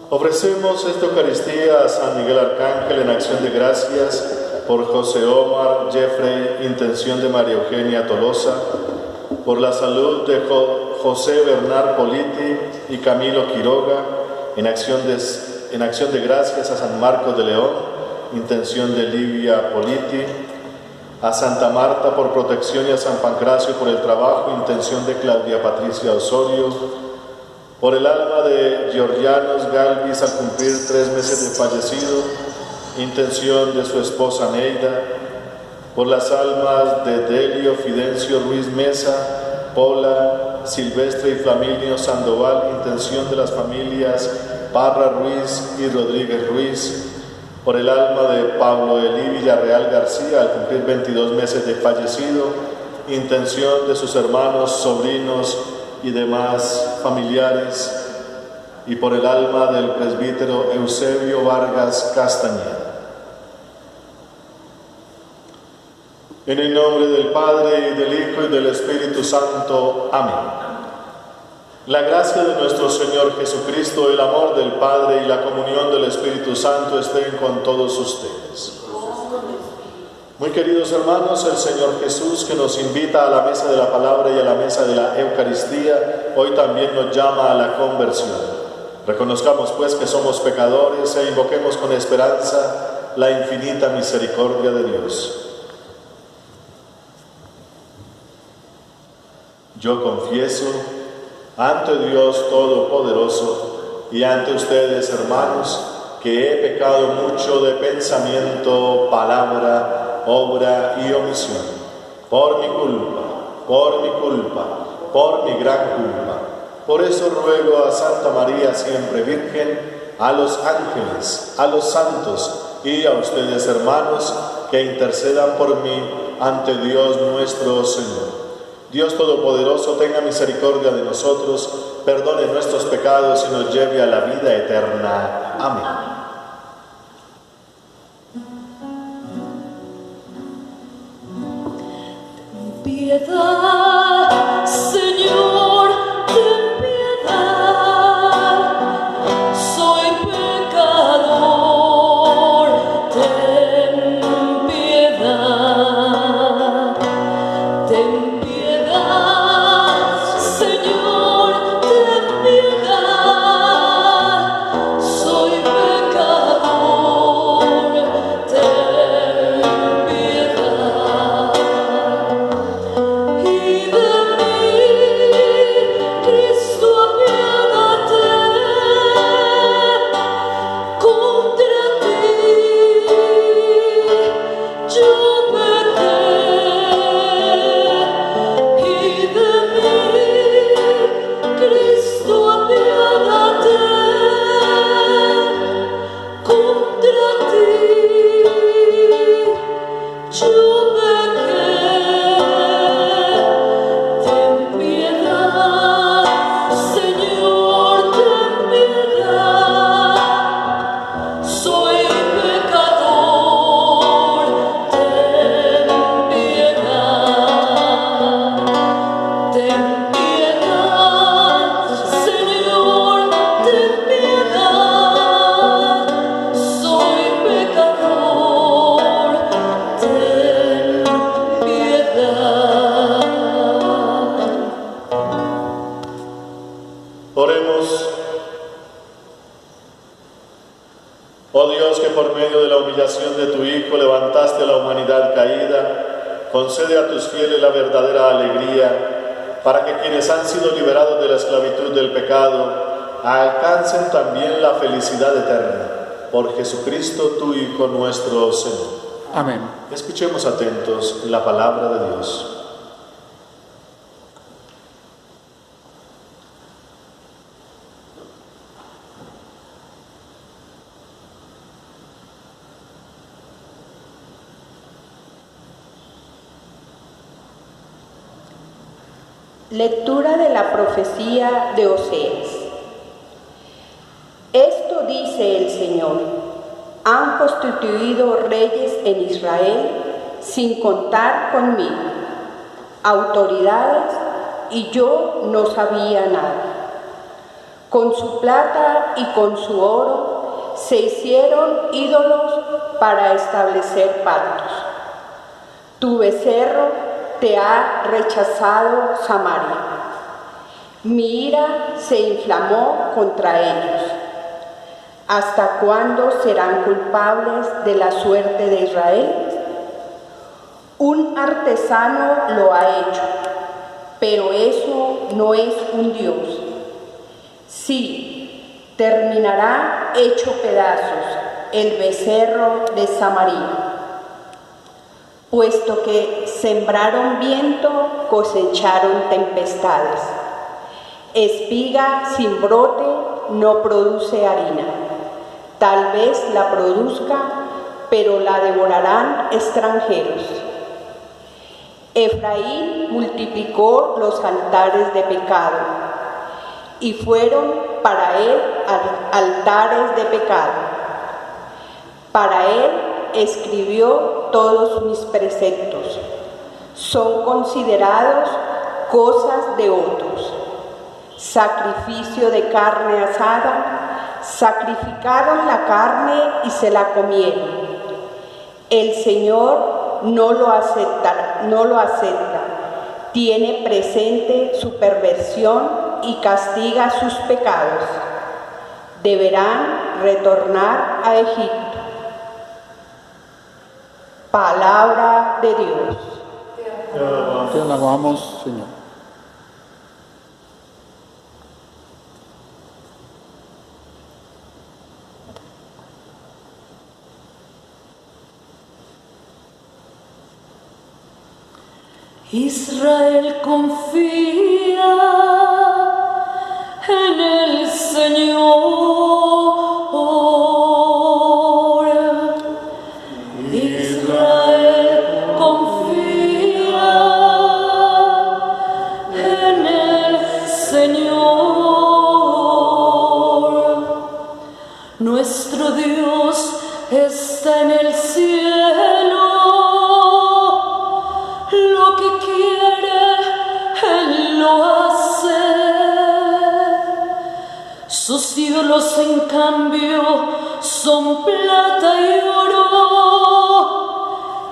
Ofrecemos esta Eucaristía a San Miguel Arcángel en acción de gracias por José Omar Jeffrey, intención de María Eugenia Tolosa, por la salud de José Bernard Politi y Camilo Quiroga, en acción de gracias a San Marcos de León, intención de Livia Politi, a Santa Marta por protección y a San Pancracio por el trabajo, intención de Claudia Patricia Osorio, por el alma de Georgianos Galvis al cumplir 3 meses de fallecido, intención de su esposa Neida, por las almas de Delio Fidencio Ruiz Mesa, Pola, Silvestre y Flaminio Sandoval, intención de las familias Parra Ruiz y Rodríguez Ruiz, por el alma de Pablo Elí Villarreal García al cumplir 22 meses de fallecido, intención de sus hermanos, sobrinos y demás familiares, y por el alma del presbítero Eusebio Vargas Castañeda. En el nombre del Padre, y del Hijo, y del Espíritu Santo. Amén. La gracia de nuestro Señor Jesucristo, el amor del Padre y la comunión del Espíritu Santo estén con todos ustedes. Muy queridos hermanos, el Señor Jesús, que nos invita a la mesa de la palabra y a la mesa de la Eucaristía, hoy también nos llama a la conversión. Reconozcamos pues que somos pecadores e invoquemos con esperanza la infinita misericordia de Dios. Yo confieso ante Dios Todopoderoso y ante ustedes, hermanos, que he pecado mucho de pensamiento, palabra, obra y omisión, por mi culpa, por mi gran culpa. Por eso ruego a Santa María, siempre Virgen, a los ángeles, a los santos y a ustedes, hermanos, que intercedan por mí ante Dios nuestro Señor. Dios Todopoderoso tenga misericordia de nosotros, perdone nuestros pecados y nos lleve a la vida eterna. Amén. Piedad, Señor, ten piedad, soy pecador, ten piedad, Señor, ten piedad, soy pecador. Oh Dios, que por medio de la humillación de tu Hijo levantaste a la humanidad caída, concede a tus fieles la verdadera alegría, para que quienes han sido liberados de la esclavitud del pecado alcancen también la felicidad eterna. Por Jesucristo, tu Hijo nuestro Señor. Amén. Escuchemos atentos la palabra de Dios. Lectura de la profecía de Oseas. Esto dice el Señor: han constituido reyes en Israel sin contar conmigo, autoridades, y yo no sabía nada. Con su plata y con su oro se hicieron ídolos para establecer pactos. Tu becerro te ha rechazado Samaria. Mi ira se inflamó contra ellos. ¿Hasta cuándo serán culpables de la suerte de Israel? Un artesano lo ha hecho, pero eso no es un Dios. Sí, terminará hecho pedazos el becerro de Samaria. Puesto que sembraron viento, cosecharon tempestades. Espiga sin brote no produce harina. Tal vez la produzca, pero la devorarán extranjeros. Efraín multiplicó los altares de pecado, y fueron para él altares de pecado. Para él escribió todos mis preceptos. Son considerados cosas de otros. Sacrificio de carne asada, sacrificaron la carne y se la comieron. El Señor no lo acepta. Tiene presente su perversión y castiga sus pecados. Deberán retornar a Egipto. Palabra de Dios. Te alabamos, Señor. Israel confía en el Señor. Israel confía en el Señor. Nuestro Dios está en el cielo. Lo que quiere, Él lo hace. Sus ídolos, en cambio, son plata y oro,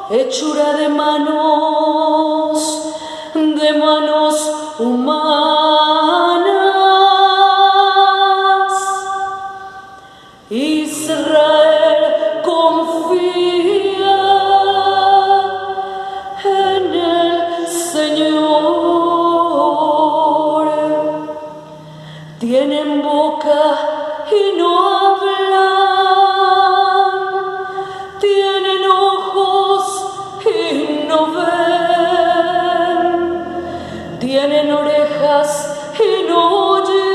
hechura de manos humanas. Israel confía en el Señor. Tienen boca y no hablan, tienen ojos y no ven, tienen orejas y no oyen,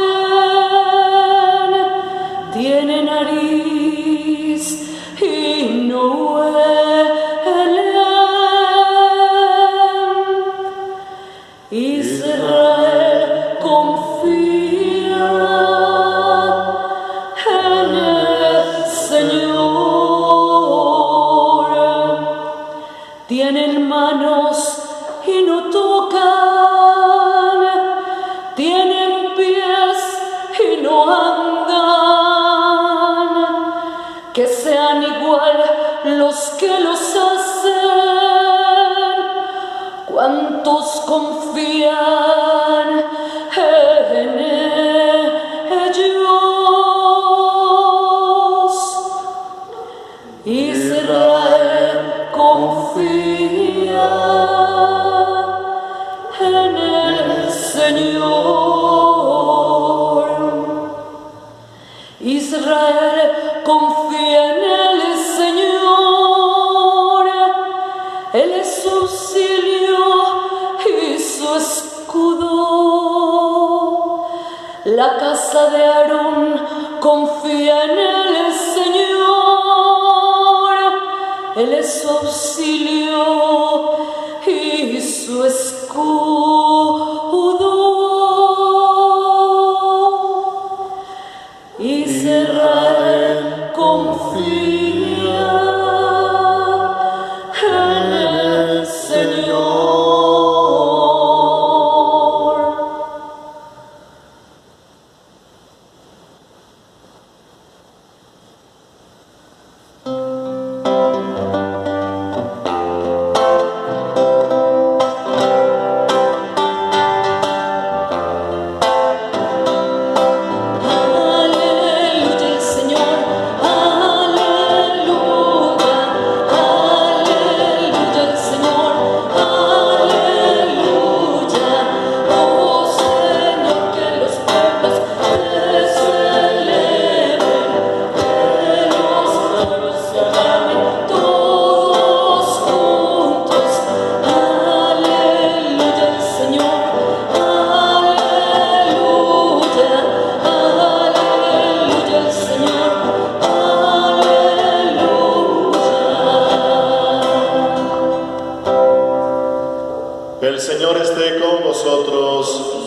tienen nariz y no huelen. Israel confía en el Señor. Tienen manos y no tocan, tienen pies y no andan. Que sean igual los que los hacen. ¿Cuántos confían en ellos? Israel confía en el Señor, Él es su auxilio y su escudo. La casa de Aarón confía en el Señor, Él es su auxilio y su escudo. Israel confía en el Señor.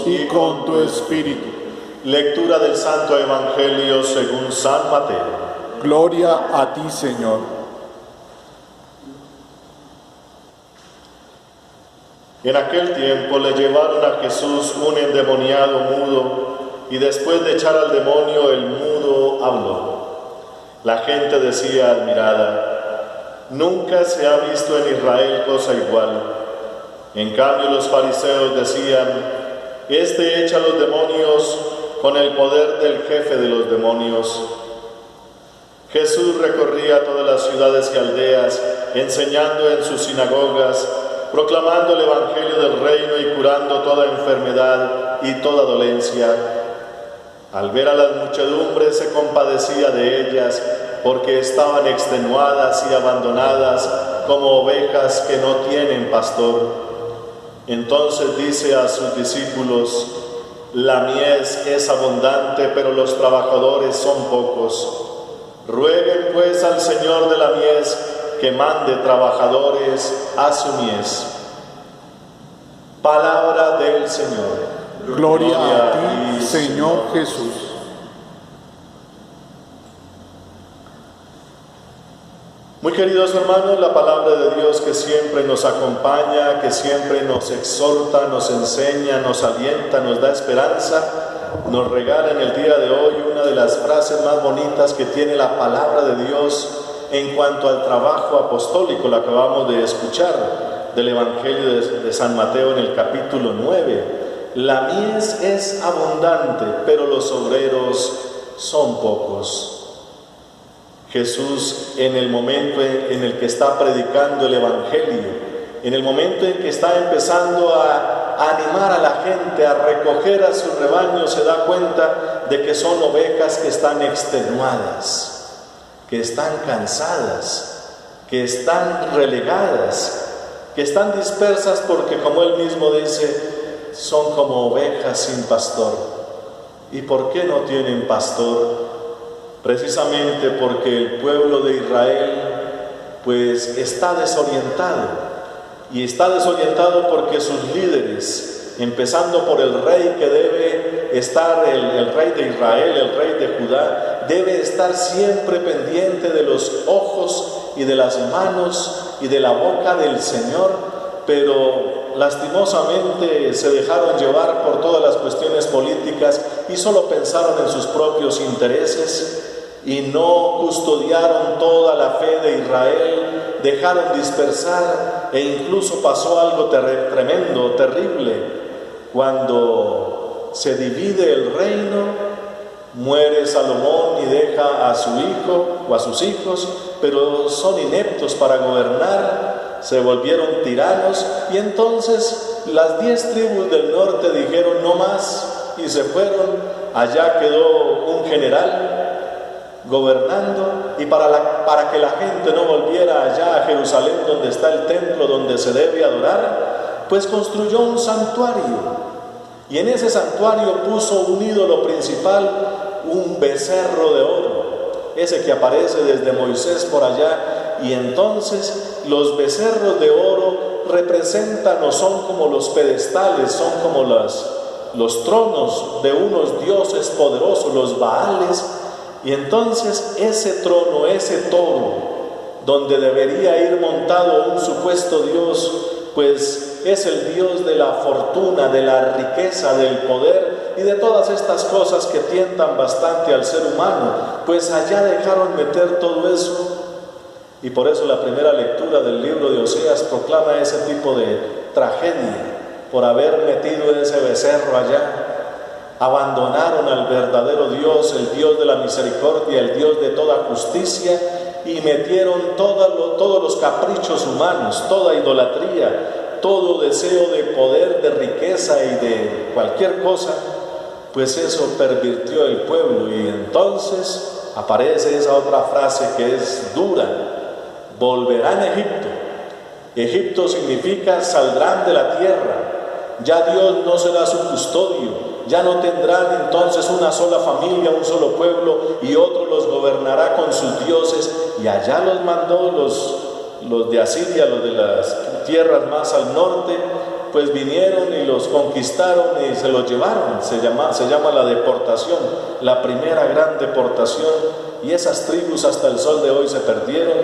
Y con tu espíritu. Lectura del Santo Evangelio según San Mateo. Gloria a ti, Señor. En aquel tiempo le llevaron a Jesús un endemoniado mudo, y después de echar al demonio, el mudo habló. La gente decía admirada: nunca se ha visto en Israel cosa igual. En cambio los fariseos decían: este echa a los demonios con el poder del jefe de los demonios. Jesús recorría todas las ciudades y aldeas, enseñando en sus sinagogas, proclamando el evangelio del reino y curando toda enfermedad y toda dolencia. Al ver a las muchedumbres se compadecía de ellas, porque estaban extenuadas y abandonadas como ovejas que no tienen pastor. Entonces dice a sus discípulos: la mies es abundante, pero los trabajadores son pocos. Rueguen pues al Señor de la mies que mande trabajadores a su mies. Palabra del Señor. Gloria a ti, Señor Jesús. Muy queridos hermanos, la palabra de Dios que siempre nos acompaña, que siempre nos exhorta, nos enseña, nos alienta, nos da esperanza, nos regala en el día de hoy una de las frases más bonitas que tiene la palabra de Dios en cuanto al trabajo apostólico. La acabamos de escuchar del Evangelio de San Mateo en el capítulo 9. La mies es abundante, pero los obreros son pocos. Jesús, en el momento en el que está predicando el Evangelio, en el momento en que está empezando a animar a la gente a recoger a su rebaño, se da cuenta de que son ovejas que están extenuadas, que están cansadas, que están relegadas, que están dispersas porque, como él mismo dice, son como ovejas sin pastor. ¿Y por qué no tienen pastor? Precisamente porque el pueblo de Israel pues está desorientado, y está desorientado porque sus líderes, empezando por el rey que debe estar, el rey de Israel, el rey de Judá, debe estar siempre pendiente de los ojos y de las manos y de la boca del Señor, pero lastimosamente se dejaron llevar por todas las cuestiones políticas y solo pensaron en sus propios intereses y no custodiaron toda la fe de Israel, dejaron dispersar, e incluso pasó algo tremendo, terrible, cuando se divide el reino. Muere Salomón y deja a su hijo o a sus hijos, pero son ineptos para gobernar, se volvieron tiranos, y entonces las 10 tribus del norte dijeron no más y se fueron. Allá quedó un general gobernando, y para que la gente no volviera allá a Jerusalén donde está el templo donde se debe adorar, pues construyó un santuario, y en ese santuario puso un ídolo principal, un becerro de oro, ese que aparece desde Moisés por allá. Y entonces los becerros de oro representan o son como los pedestales, son como los tronos de unos dioses poderosos, los Baales. Y entonces ese trono, ese toro, donde debería ir montado un supuesto Dios, pues es el Dios de la fortuna, de la riqueza, del poder y de todas estas cosas que tientan bastante al ser humano. Pues allá dejaron meter todo eso, y por eso la primera lectura del libro de Oseas proclama ese tipo de tragedia, por haber metido ese becerro allá. Abandonaron al verdadero Dios, el Dios de la misericordia, el Dios de toda justicia, y metieron todos los caprichos humanos, toda idolatría, todo deseo de poder, de riqueza y de cualquier cosa. Pues eso pervirtió el pueblo, y entonces aparece esa otra frase que es dura: volverán a Egipto. Egipto significa saldrán de la tierra, ya Dios no será su custodio, ya no tendrán entonces una sola familia, un solo pueblo, y otro los gobernará con sus dioses. Y allá los mandó los de Asiria, los de las tierras más al norte, pues vinieron y los conquistaron y se los llevaron. Se llama la deportación, la primera gran deportación, y esas tribus hasta el sol de hoy se perdieron,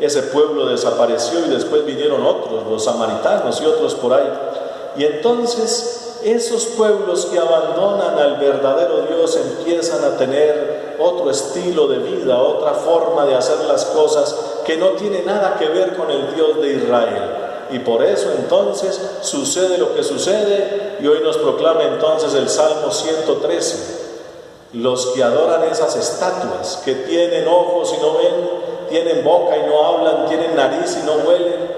ese pueblo desapareció, y después vinieron otros, los samaritanos y otros por ahí. Y entonces esos pueblos que abandonan al verdadero Dios empiezan a tener otro estilo de vida, otra forma de hacer las cosas que no tiene nada que ver con el Dios de Israel. Y por eso entonces sucede lo que sucede, y hoy nos proclama entonces el Salmo 113. Los que adoran esas estatuas, que tienen ojos y no ven, tienen boca y no hablan, tienen nariz y no huelen,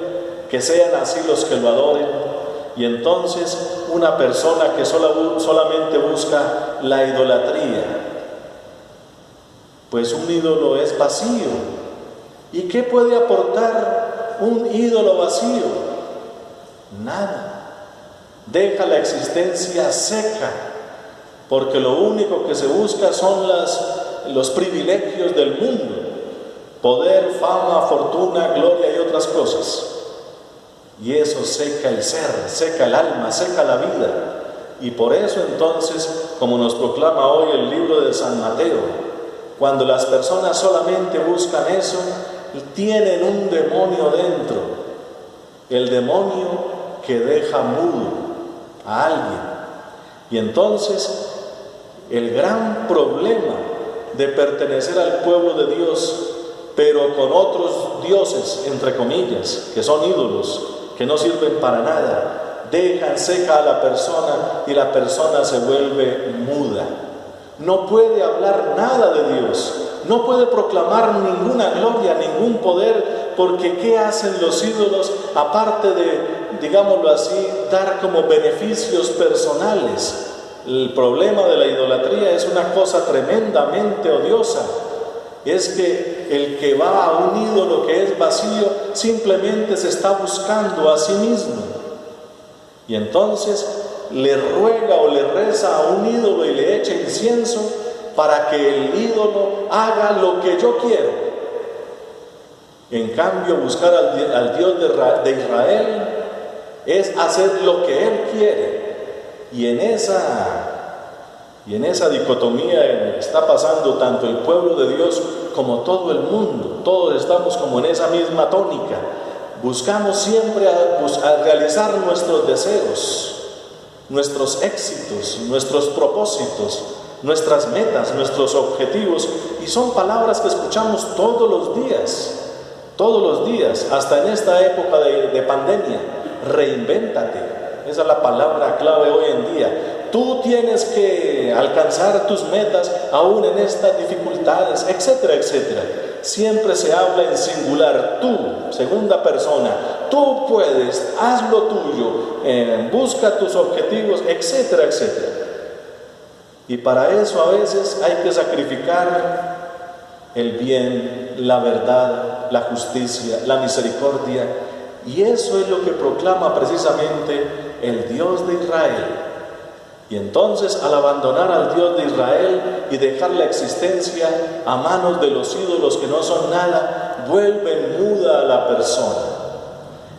que sean así los que lo adoren. Y entonces una persona que solamente busca la idolatría, pues un ídolo es vacío. ¿Y qué puede aportar un ídolo vacío? Nada. Deja la existencia seca, porque lo único que se busca son los privilegios del mundo: poder, fama, fortuna, gloria y otras cosas. Y eso seca el ser, seca el alma, seca la vida. Y por eso entonces, como nos proclama hoy el libro de San Mateo, cuando las personas solamente buscan eso, tienen un demonio dentro, el demonio que deja mudo a alguien. Y entonces el gran problema de pertenecer al pueblo de Dios, pero con otros dioses, entre comillas, que son ídolos, que no sirven para nada, dejan seca a la persona, y la persona se vuelve muda. No puede hablar nada de Dios, no puede proclamar ninguna gloria, ningún poder, porque ¿qué hacen los ídolos aparte de, digámoslo así, dar como beneficios personales? El problema de la idolatría es una cosa tremendamente odiosa. Es que el que va a un ídolo que es vacío simplemente se está buscando a sí mismo, y entonces le ruega o le reza a un ídolo y le echa incienso para que el ídolo haga lo que yo quiero. En cambio, buscar al Dios de Israel es hacer lo que Él quiere. Y en esa dicotomía está pasando tanto el pueblo de Dios como todo el mundo. Todos estamos como en esa misma tónica. Buscamos siempre a realizar nuestros deseos, nuestros éxitos, nuestros propósitos, nuestras metas, nuestros objetivos. Y son palabras que escuchamos todos los días, hasta en esta época de pandemia. Reinvéntate. Esa es la palabra clave hoy en día. Tú tienes que alcanzar tus metas aún en estas dificultades, etcétera, etcétera. Siempre se habla en singular, tú, segunda persona. Tú puedes, haz lo tuyo, busca tus objetivos, etcétera, etcétera. Y para eso a veces hay que sacrificar el bien, la verdad, la justicia, la misericordia. Y eso es lo que proclama precisamente el Dios de Israel. Y entonces, al abandonar al Dios de Israel y dejar la existencia a manos de los ídolos que no son nada, vuelven muda a la persona.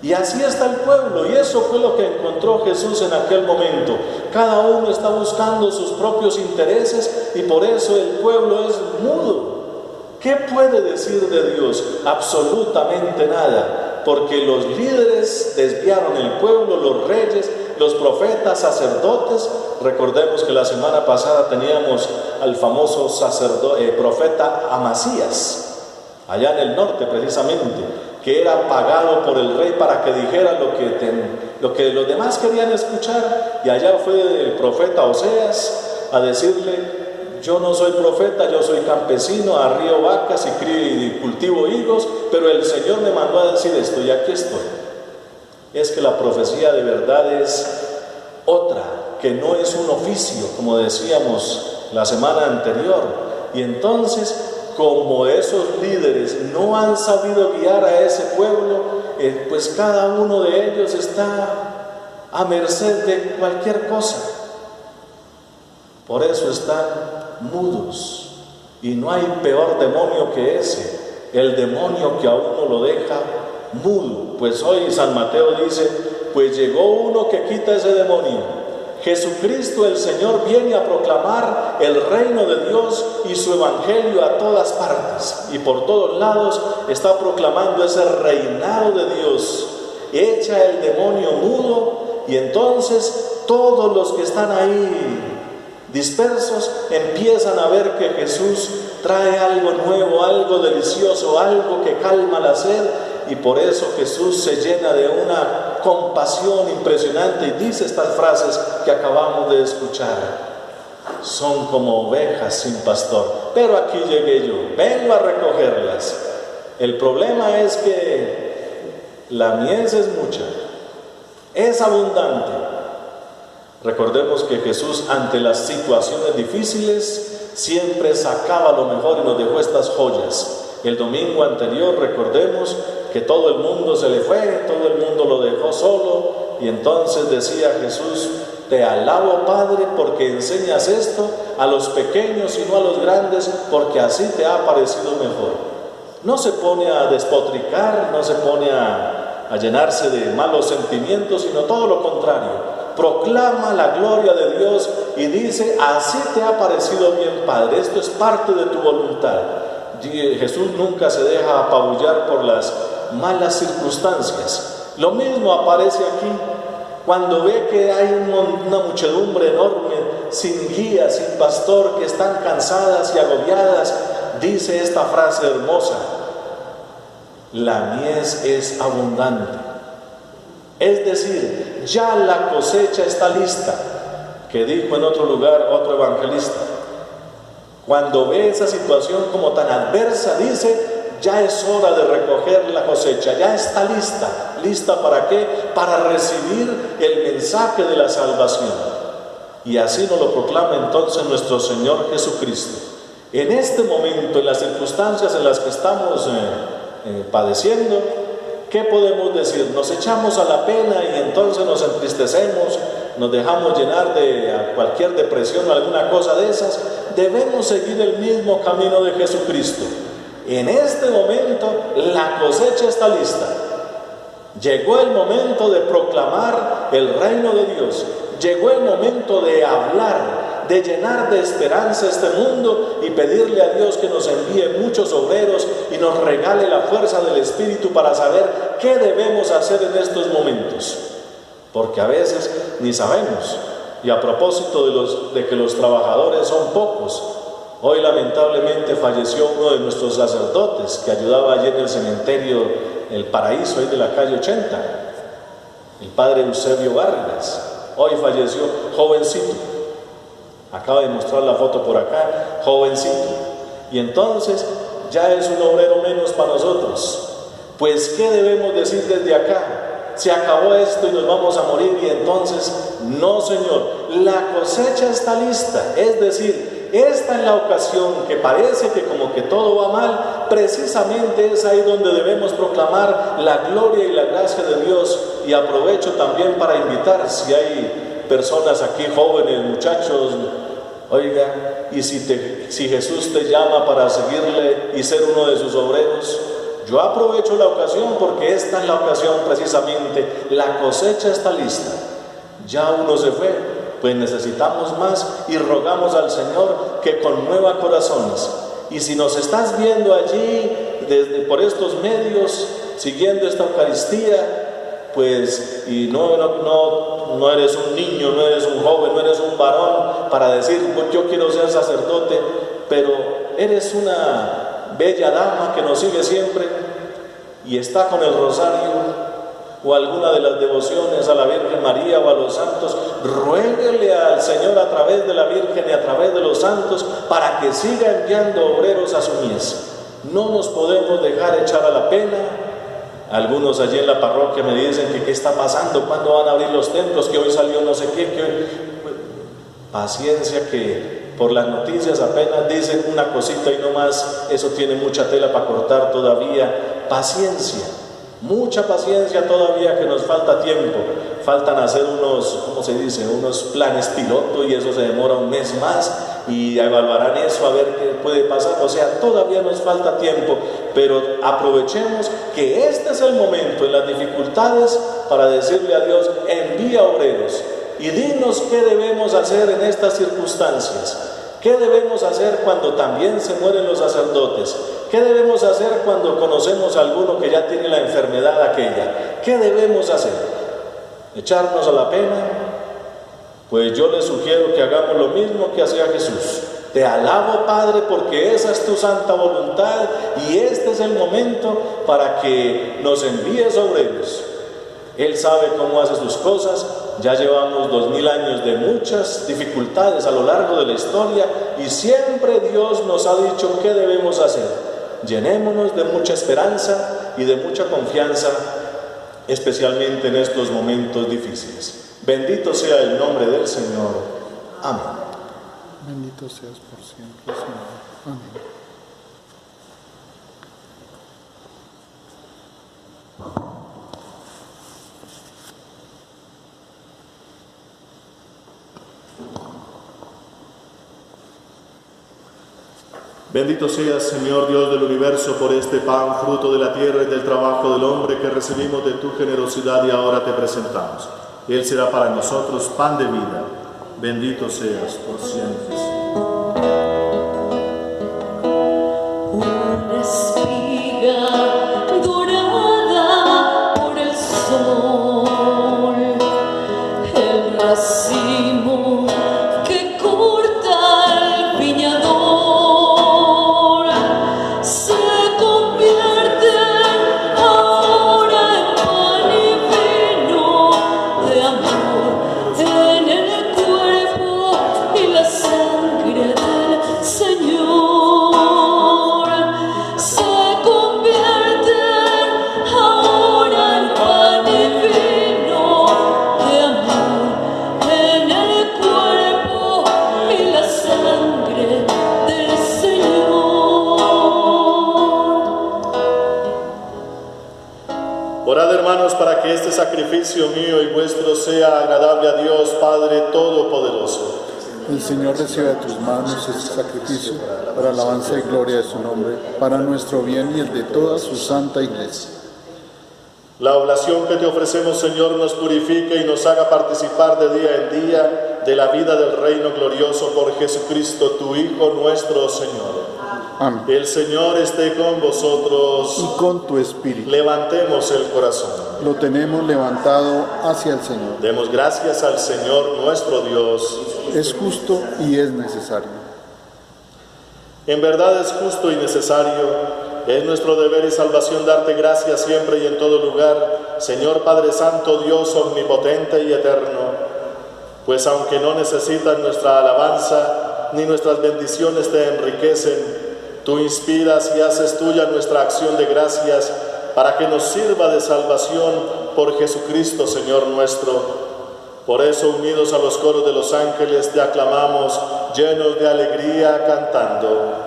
Y así está el pueblo, y eso fue lo que encontró Jesús en aquel momento. Cada uno está buscando sus propios intereses y por eso el pueblo es mudo. ¿Qué puede decir de Dios? Absolutamente nada, porque los líderes desviaron el pueblo, los reyes, los profetas, sacerdotes. Recordemos que la semana pasada teníamos al famoso profeta Amasías, allá en el norte precisamente, que era pagado por el rey para que dijera lo que los demás querían escuchar. Y allá fue el profeta Oseas a decirle: yo no soy profeta, yo soy campesino, arrío vacas y crío y cultivo higos, pero el Señor me mandó a decir esto y aquí estoy. Es que la profecía de verdad es otra, que no es un oficio, como decíamos la semana anterior. Y entonces, como esos líderes no han sabido guiar a ese pueblo, pues cada uno de ellos está a merced de cualquier cosa. Por eso están mudos. Y no hay peor demonio que ese, el demonio que a uno lo deja mudo. Pues hoy San Mateo dice: pues llegó uno que quita ese demonio. Jesucristo el Señor viene a proclamar el reino de Dios y su evangelio a todas partes, y por todos lados está proclamando ese reinado de Dios. Echa el demonio mudo, y entonces todos los que están ahí dispersos empiezan a ver que Jesús trae algo nuevo, algo delicioso, algo que calma la sed. Y por eso Jesús se llena de una compasión impresionante y dice estas frases que acabamos de escuchar: son como ovejas sin pastor, pero aquí llegué yo, vengo a recogerlas. El problema es que la mies es mucha, es abundante. Recordemos que Jesús, ante las situaciones difíciles, siempre sacaba lo mejor y nos dejó estas joyas. El domingo anterior recordemos que todo el mundo se le fue, todo el mundo lo dejó solo, y entonces decía Jesús: te alabo, Padre, porque enseñas esto a los pequeños y no a los grandes, porque así te ha parecido mejor. No se pone a despotricar, no se pone a llenarse de malos sentimientos, sino todo lo contrario. Proclama la gloria de Dios y dice: así te ha parecido bien, Padre, esto es parte de tu voluntad. Jesús nunca se deja apabullar por las malas circunstancias. Lo mismo aparece aquí, cuando ve que hay una muchedumbre enorme, sin guía, sin pastor, que están cansadas y agobiadas, dice esta frase hermosa: la mies es abundante. Es decir, ya la cosecha está lista, que dijo en otro lugar otro evangelista. Cuando ve esa situación como tan adversa, dice: ya es hora de recoger la cosecha, ya está lista. ¿Lista para qué? Para recibir el mensaje de la salvación. Y así nos lo proclama entonces nuestro Señor Jesucristo. En este momento, en las circunstancias en las que estamos padeciendo, ¿qué podemos decir? Nos echamos a la pena y entonces nos entristecemos, nos dejamos llenar de cualquier depresión o alguna cosa de esas. Debemos seguir el mismo camino de Jesucristo. En este momento la cosecha está lista. Llegó el momento de proclamar el reino de Dios. Llegó el momento de hablar, de llenar de esperanza este mundo y pedirle a Dios que nos envíe muchos obreros y nos regale la fuerza del Espíritu para saber qué debemos hacer en estos momentos. Porque a veces ni sabemos. Y a propósito de que los trabajadores son pocos, hoy lamentablemente falleció uno de nuestros sacerdotes que ayudaba allí en el cementerio El Paraíso, ahí de la calle 80, el padre Eusebio Vargas. Hoy falleció, jovencito. Acaba de mostrar la foto por acá, jovencito. Y entonces ya es un obrero menos para nosotros. Pues, ¿qué debemos decir desde acá? Se acabó esto y nos vamos a morir. Y entonces, no, Señor, la cosecha está lista. Es decir, esta es la ocasión que parece que como que todo va mal, precisamente es ahí donde debemos proclamar la gloria y la gracia de Dios. Y aprovecho también para invitar, si hay personas aquí, jóvenes, muchachos, oiga, y si Jesús te llama para seguirle y ser uno de sus obreros, yo aprovecho la ocasión, porque esta es la ocasión precisamente. La cosecha está lista, ya uno se fue, pues necesitamos más y rogamos al Señor que conmueva corazones. Y si nos estás viendo allí por estos medios, siguiendo esta Eucaristía, pues, y no eres un niño, no eres un joven, no eres un varón para decir, pues yo quiero ser sacerdote, pero eres una bella dama que nos sigue siempre y está con el rosario o alguna de las devociones a la Virgen María o a los santos, ruéguele al Señor a través de la Virgen y a través de los santos para que siga enviando obreros a su mies. No nos podemos dejar echar a la pena. Algunos allí en la parroquia me dicen que qué está pasando, cuándo van a abrir los templos, que hoy salió no sé qué, que hoy... Paciencia, que por las noticias apenas dicen una cosita y no más, eso tiene mucha tela para cortar todavía. Paciencia, mucha paciencia todavía, que nos falta tiempo. Faltan hacer unos, ¿cómo se dice?, unos planes piloto, y eso se demora un mes más, y evaluarán eso a ver qué puede pasar. O sea, todavía nos falta tiempo, pero aprovechemos que este es el momento en las dificultades para decirle a Dios, envía obreros y dinos qué debemos hacer en estas circunstancias. ¿Qué debemos hacer cuando también se mueren los sacerdotes? ¿Qué debemos hacer cuando conocemos a alguno que ya tiene la enfermedad aquella? ¿Qué debemos hacer? ¿Echarnos a la pena? Pues yo les sugiero que hagamos lo mismo que hacía Jesús. Te alabo, Padre, porque esa es tu santa voluntad y este es el momento para que nos envíes obreros. Él sabe cómo hace sus cosas. Ya llevamos 2000 años de muchas dificultades a lo largo de la historia y siempre Dios nos ha dicho qué debemos hacer. Llenémonos de mucha esperanza y de mucha confianza, especialmente en estos momentos difíciles. Bendito sea el nombre del Señor. Amén. Bendito seas por siempre, Señor. Amén. Bendito seas, Señor Dios del universo, por este pan, fruto de la tierra y del trabajo del hombre, que recibimos de tu generosidad y ahora te presentamos. Él será para nosotros pan de vida. Bendito seas por siempre. Una espiga dorada por el sol, el racimo que corta el viñador. Para que este sacrificio mío y vuestro sea agradable a Dios Padre Todopoderoso. El Señor reciba de tus manos este sacrificio para alabanza y gloria de su nombre, para nuestro bien y el de toda su santa iglesia. La oblación que te ofrecemos, Señor, nos purifique y nos haga participar de día en día de la vida del reino glorioso por Jesucristo, tu Hijo nuestro Señor. Amén. El Señor esté con vosotros. Y con tu espíritu. Levantemos el corazón. Lo tenemos levantado hacia el Señor. Demos gracias al Señor nuestro Dios. Es justo y es necesario. En verdad es justo y necesario. Es nuestro deber y salvación darte gracias siempre y en todo lugar, Señor Padre Santo, Dios omnipotente y eterno. Pues aunque no necesitas nuestra alabanza, ni nuestras bendiciones te enriquecen, tú inspiras y haces tuya nuestra acción de gracias para que nos sirva de salvación por Jesucristo, Señor nuestro. Por eso, unidos a los coros de los ángeles, te aclamamos, llenos de alegría, cantando.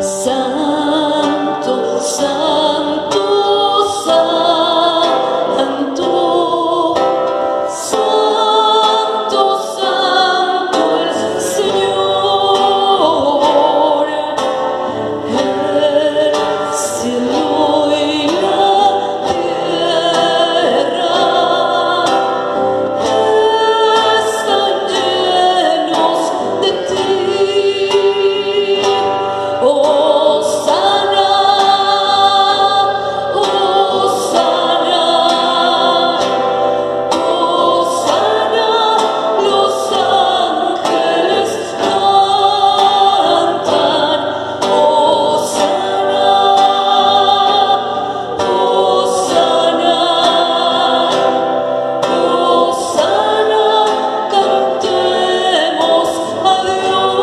Santo, santo, santo, santo, santo el Señor, el cielo y la tierra están llenos de ti. Hosana, Hosana, Hosana, los ángeles cantan. Hosana, Hosana, Hosana, cantemos a Dios.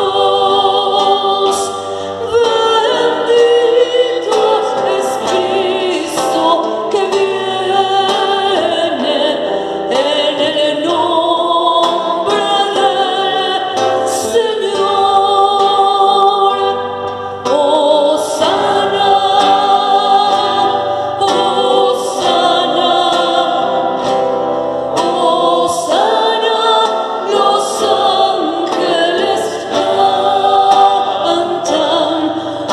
Bendito es Cristo que viene en el nombre del Señor. Hosana, Hosana, Hosana, los ángeles cantan.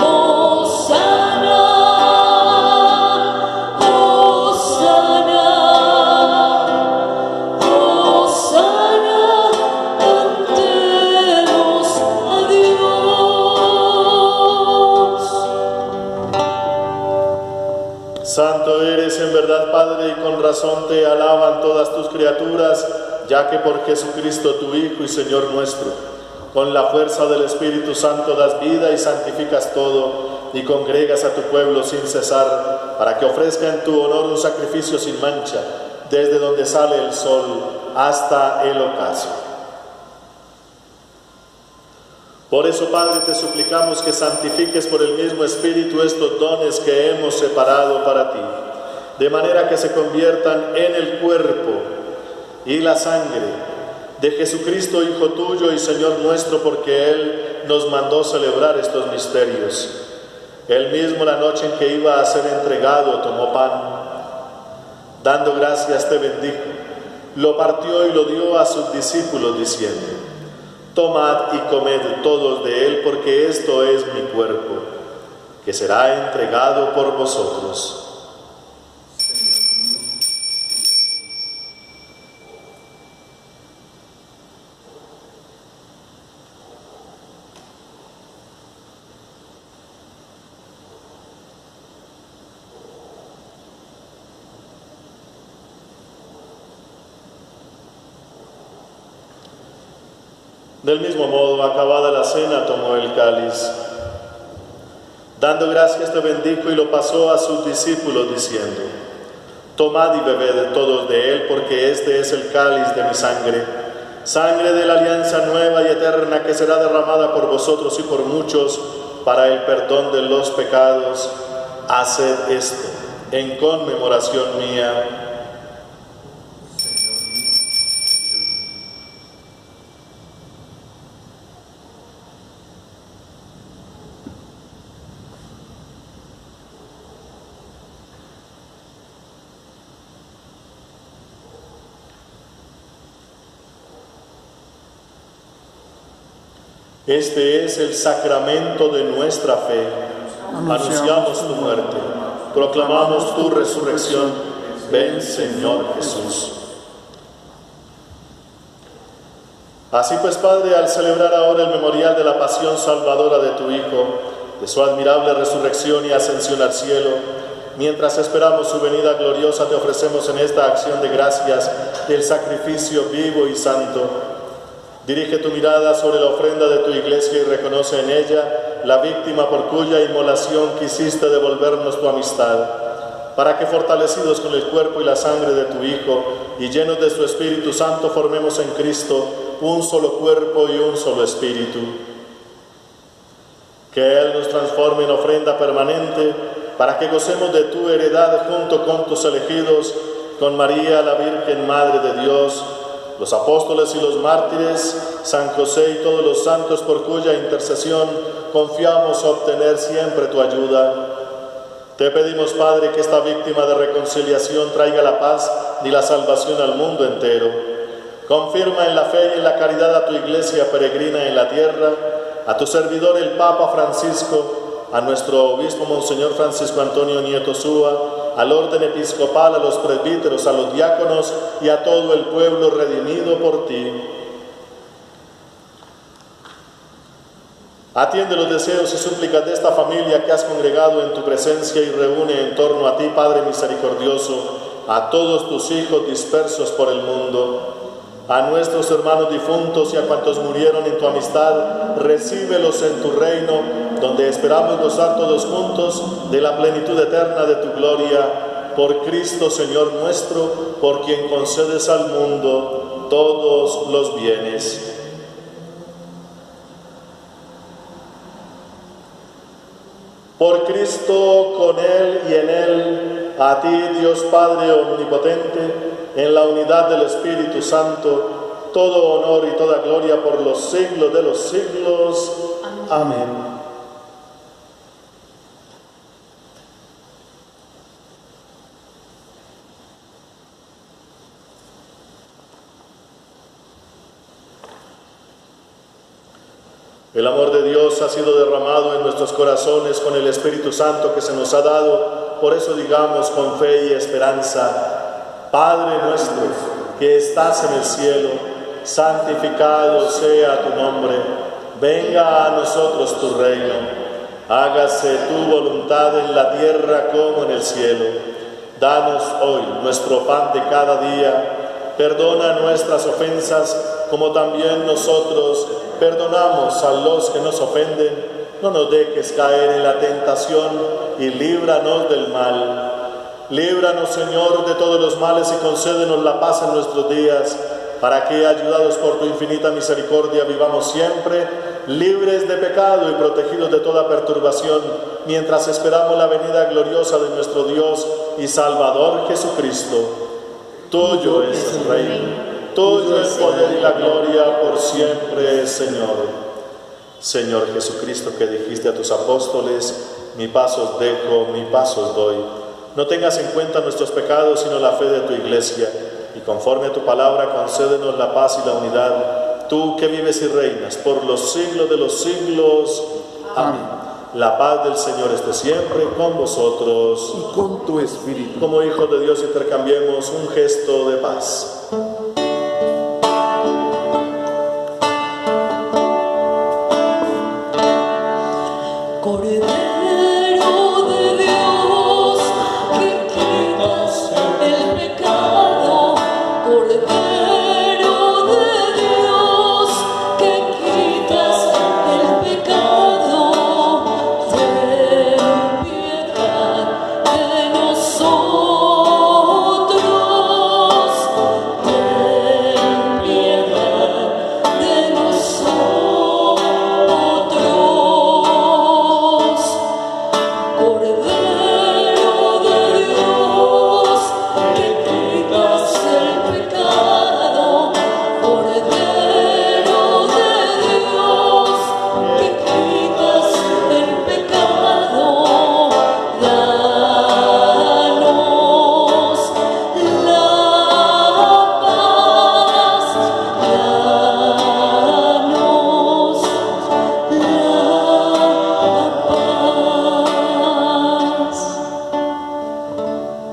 Hosana, Hosana, Hosana, cantemos a Dios. Santo eres en verdad, Padre, y con razón te alaban todas tus criaturas, ya que por Jesucristo tu Hijo y Señor nuestro, con la fuerza del Espíritu Santo das vida y santificas todo, y congregas a tu pueblo sin cesar, para que ofrezca en tu honor un sacrificio sin mancha, desde donde sale el sol hasta el ocaso. Por eso, Padre, te suplicamos que santifiques por el mismo Espíritu estos dones que hemos separado para ti, de manera que se conviertan en el cuerpo y la sangre de Jesucristo, Hijo tuyo y Señor nuestro, porque Él nos mandó celebrar estos misterios. Él mismo, la noche en que iba a ser entregado, tomó pan, dando gracias te bendijo, lo partió y lo dio a sus discípulos, diciendo: tomad y comed todos de él, porque esto es mi cuerpo, que será entregado por vosotros. Del mismo modo, acabada la cena, tomó el cáliz. Dando gracias te bendijo y lo pasó a sus discípulos, diciendo: tomad y bebed todos de él, porque este es el cáliz de mi sangre, sangre de la alianza nueva y eterna, que será derramada por vosotros y por muchos para el perdón de los pecados. Haced esto en conmemoración mía. Este es el sacramento de nuestra fe. Anunciamos tu muerte, proclamamos tu resurrección. Ven, Señor Jesús. Así pues, Padre, al celebrar ahora el memorial de la pasión salvadora de tu Hijo, de su admirable resurrección y ascensión al cielo, mientras esperamos su venida gloriosa, te ofrecemos en esta acción de gracias el sacrificio vivo y santo. Dirige tu mirada sobre la ofrenda de tu iglesia y reconoce en ella la víctima por cuya inmolación quisiste devolvernos tu amistad, para que, fortalecidos con el cuerpo y la sangre de tu Hijo y llenos de su Espíritu Santo, formemos en Cristo un solo cuerpo y un solo espíritu. Que Él nos transforme en ofrenda permanente para que gocemos de tu heredad junto con tus elegidos, con María, la Virgen Madre de Dios, los apóstoles y los mártires, San José y todos los santos por cuya intercesión confiamos obtener siempre tu ayuda. Te pedimos, Padre, que esta víctima de reconciliación traiga la paz y la salvación al mundo entero. Confirma en la fe y en la caridad a tu Iglesia peregrina en la tierra, a tu servidor el Papa Francisco, a nuestro obispo Monseñor Francisco Antonio Nieto Súa, al orden episcopal, a los presbíteros, a los diáconos y a todo el pueblo redimido por ti. Atiende los deseos y súplicas de esta familia que has congregado en tu presencia y reúne en torno a ti, Padre misericordioso, a todos tus hijos dispersos por el mundo. A nuestros hermanos difuntos y a cuantos murieron en tu amistad, recíbelos en tu reino, donde esperamos gozar todos juntos de la plenitud eterna de tu gloria. Por Cristo, Señor nuestro, por quien concedes al mundo todos los bienes. Por Cristo, con Él y en Él, a ti, Dios Padre omnipotente, en la unidad del Espíritu Santo, todo honor y toda gloria por los siglos de los siglos. Amén. El amor de Dios ha sido derramado en nuestros corazones con el Espíritu Santo que se nos ha dado. Por eso digamos con fe y esperanza: Padre nuestro que estás en el cielo, santificado sea tu nombre. Venga a nosotros tu reino. Hágase tu voluntad en la tierra como en el cielo. Danos hoy nuestro pan de cada día. Perdona nuestras ofensas como también nosotros perdonamos a los que nos ofenden. No nos dejes caer en la tentación y líbranos del mal. Líbranos, Señor, de todos los males y concédenos la paz en nuestros días, para que, ayudados por tu infinita misericordia, vivamos siempre libres de pecado y protegidos de toda perturbación, mientras esperamos la venida gloriosa de nuestro Dios y Salvador Jesucristo. Tuyo es el reino. Tuyo el poder y la gloria por siempre, Señor. Señor Jesucristo, que dijiste a tus apóstoles: mi paz os dejo, mi paz os doy. No tengas en cuenta nuestros pecados, sino la fe de tu Iglesia. Y conforme a tu palabra, concédenos la paz y la unidad. Tú que vives y reinas por los siglos de los siglos. Amén. La paz del Señor esté siempre con vosotros. Y con tu espíritu. Como hijos de Dios intercambiemos un gesto de paz.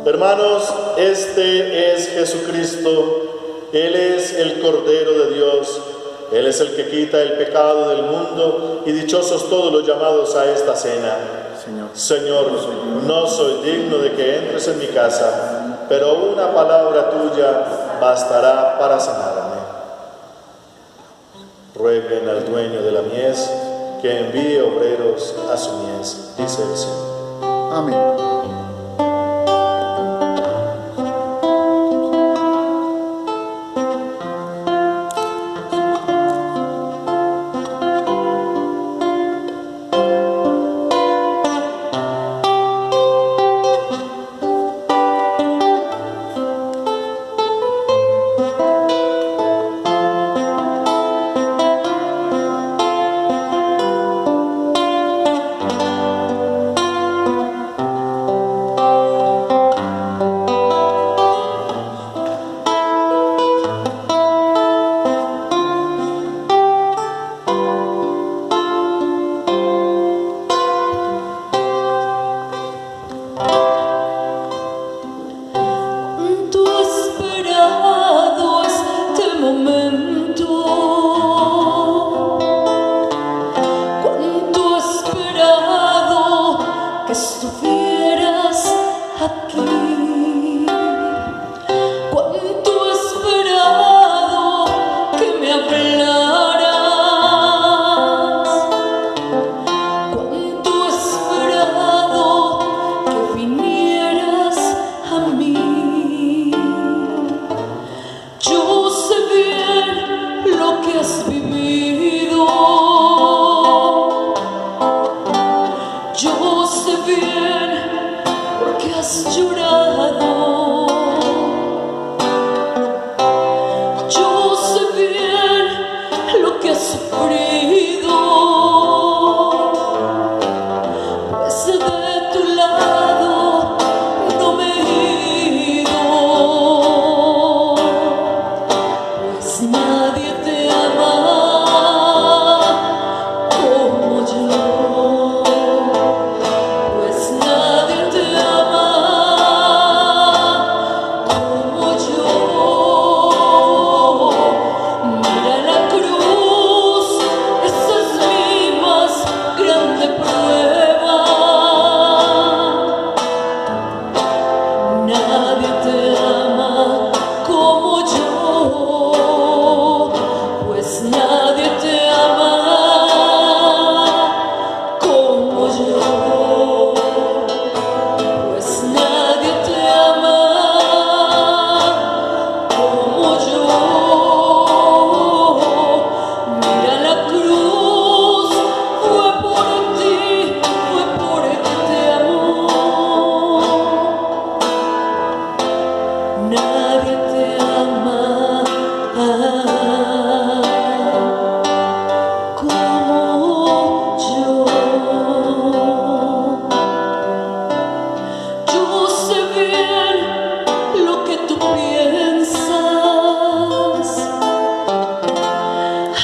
Hermanos, este es Jesucristo. Él es el Cordero de Dios. Él es el que quita el pecado del mundo, y dichosos todos los llamados a esta cena. Señor, no soy digno de que entres en mi casa, pero una palabra tuya bastará para sanarme. Rueguen al dueño de la mies que envíe obreros a su mies, dice el Señor. Amén.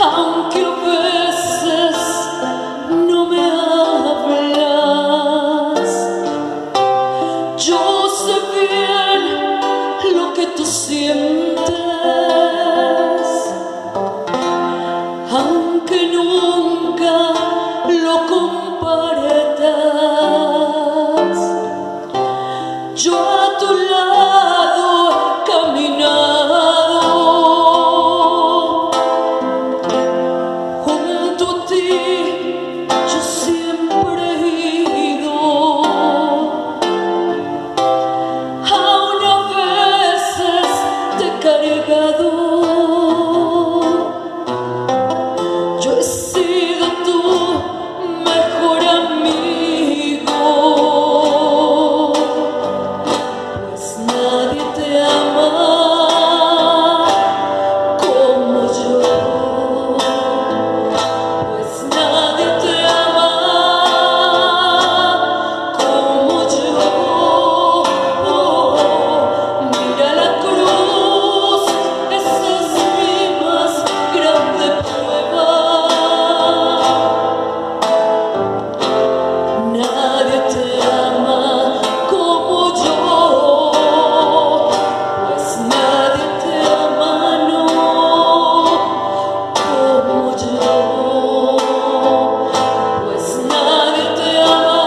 aunque a veces no me hablas. Yo sé bien lo que tú sientes, aunque nunca lo compartas. Yo a tu lado he caminado, junto a ti yo siempre he ido, aún a veces te he cargado. Yo he sido tu mejor amigo, pues nadie te ama como yo, pues nadie te ama como yo. Mira la cruz, esa es mi más grande prueba. Nadie te ama como yo, pues nadie te ama, no, como yo, pues nadie te ama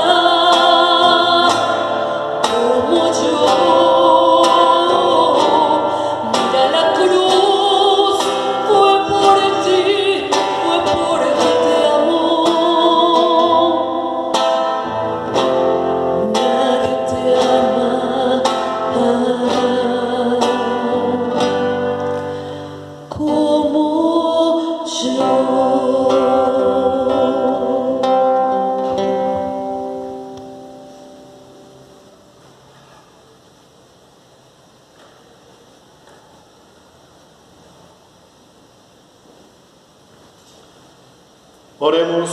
como yo. Mira la cruz, fue por ti te amo. Nadie te ama como yo. Oremos.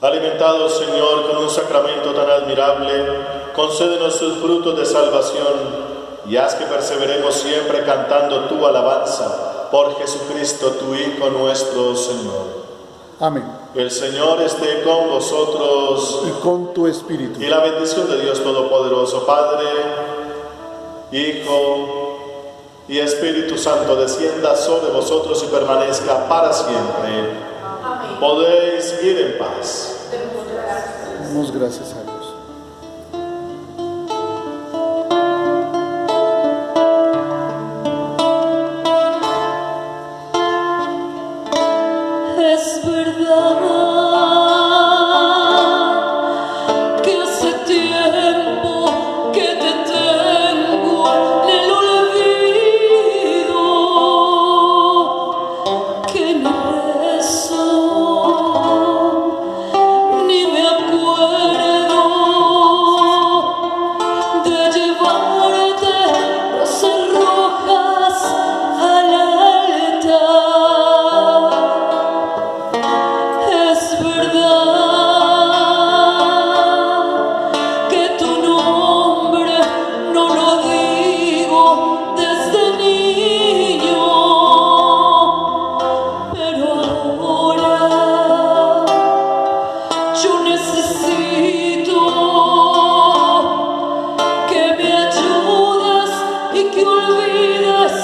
Alimentados, Señor, con un sacramento tan admirable, concédenos sus frutos de salvación y haz que perseveremos siempre cantando tu alabanza por Jesucristo, tu Hijo nuestro Señor. Amén. El Señor esté con vosotros Y con tu espíritu. y la bendición de Dios Todopoderoso, Padre, Hijo y Espíritu Santo descienda sobre vosotros y permanezca para siempre. Podéis ir en paz. Damos gracias a Dios. Es verdad que hace tiempo que te tengo en el olvido, que ni rezo ni me acuerdo de llevarte rosas rojas al altar. Es verdad que tu nombre no lo digo desde niño, pero ahora yo necesito que me ayudes y que olvides